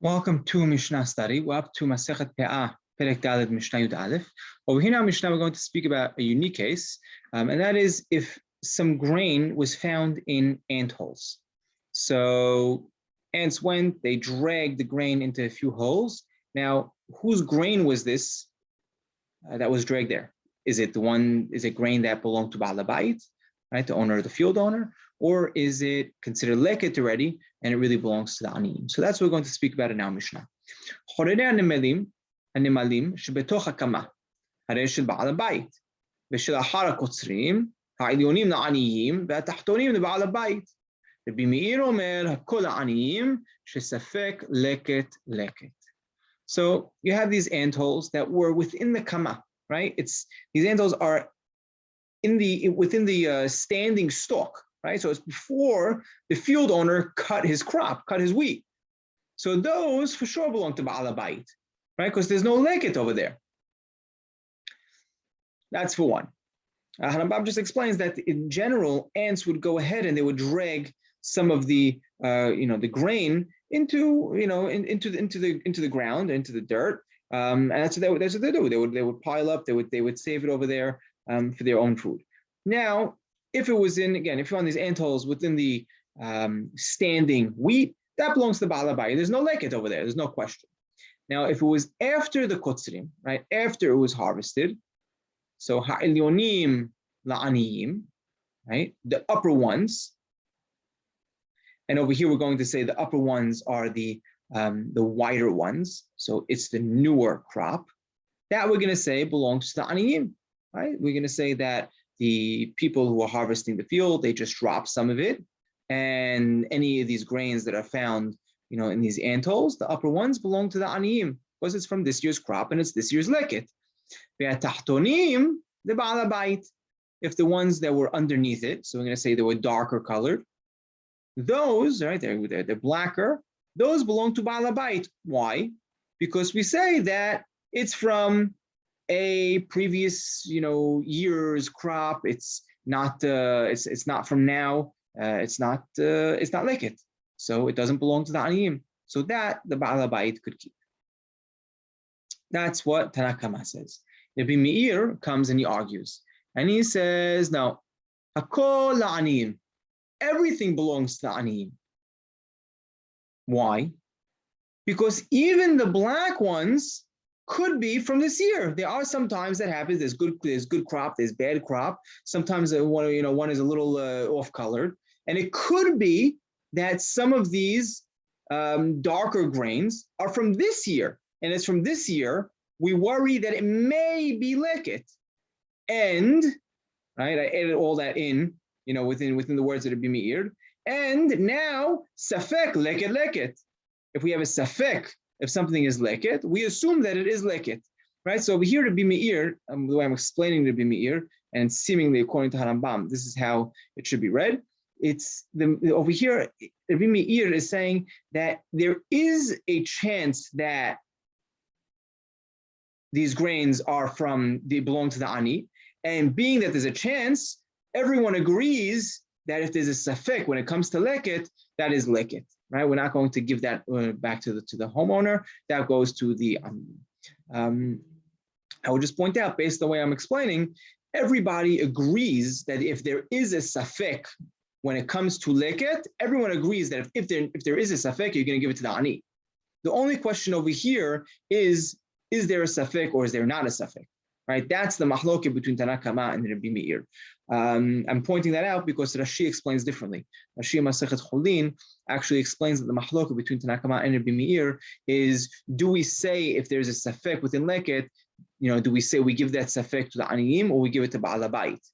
Welcome to Mishna study. We're up to Masechet Peah, Perek Daled Mishnah Yud Aleph. Over here now, Mishnah, we're going to speak about a unique case, and that is if some grain was found in ant holes. So ants went, they dragged the grain into a few holes. Now, whose grain was this that was dragged there? Is it grain that belonged to Baal Habayit, right, the owner, the field owner, or is it considered leket already and it really belongs to the aniyim? So that's what we're going to speak about in our Mishnah. הנמלים שבתוך הקמה, הרי של בעל הבית, ושל אחר הקוצרים, העליונים לעניים והתחתונים לבעל הבית. רבי מאיר אומר, הכל העניים שספק לקט לקט. So you have these ant holes that were within the kama, right? These ant holes are within the standing stalk, right? So it's before the field owner cut his crop, cut his wheat. So those for sure belong to Baal Habayit, right? Because there's no leket over there. That's for one. Harambam just explains that in general, ants would go ahead and they would drag some of the the grain into the ground, into the dirt, and that's what they do. They would pile up. They would save it over there for their own food. Now, if it was if you're on these ant holes within the standing wheat, that belongs to the Baal Habayit. There's no leket over there. There's no question. Now, if it was after the kotzrim, right, after it was harvested, so ha'elyonim la'aniyim, right, the upper ones, and over here we're going to say the upper ones are the wider ones, so it's the newer crop, that we're going to say belongs to the aniyim, right? We're going to say that the people who are harvesting the field, they just drop some of it, and any of these grains that are found, in these ant holes, the upper ones belong to the aniyim because it's from this year's crop and it's this year's leket. Ve'atachtonim the Baal Habayit. If the ones that were underneath it, so we're going to say they were darker colored, those, right, they're blacker, those belong to Baal Habayit. Why? Because we say that it's from a previous, year's crop. It's not. It's not from now. It's not leket. So it doesn't belong to the aniyim. So that the Baal Habayit could keep. That's what Tanna Kama says. Rabbi Meir comes and he argues, and he says, "Now, hakol la'aniyim, everything belongs to the aniyim. Why? Because even the black ones could be from this year. There are sometimes that happens. There's good crop. There's bad crop. Sometimes one is a little off-colored, and it could be that some of these darker grains are from this year, and it's from this year. We worry that it may be leket, and right, I added all that in, within the words that are being meir, and now safek leket. If we have a safek, if something is leket, we assume that it is leket, right? So over here to be meir, the way I'm explaining to be meir, and seemingly according to Harambam, this is how it should be read. It's over here, Rabbi Meir is saying that there is a chance that these grains they belong to the ani, and being that there's a chance, everyone agrees that if there's a safek when it comes to leket, that is leket, right? We're not going to give that back to the homeowner. That goes to the ani. I would just point out, based on the way I'm explaining, everybody agrees that if there is a safek when it comes to leket, everyone agrees that if there is a safek, you're going to give it to the ani. The only question over here is there a safek or is there not a safek? Right? That's the mahloket between Tanna Kama and Rabbi Meir. I'm pointing that out because Rashi explains differently. Rashi Masechet Cholin actually explains that the mahloket between Tanna Kama and Rabbi Meir is: do we say if there's a safek within leket, do we say we give that safek to the aniyim or we give it to Baal Habayit?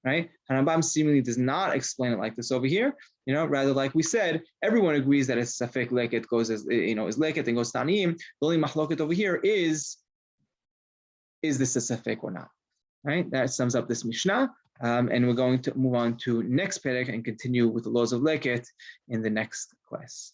Right? Harambam seemingly does not explain it like this over here. Rather, like we said, everyone agrees that it's safek leket goes as is leket and goes to aniyim. The only mahloket over here is this a safek or not? Right? That sums up this Mishnah, and we're going to move on to next perek and continue with the laws of leket in the next class.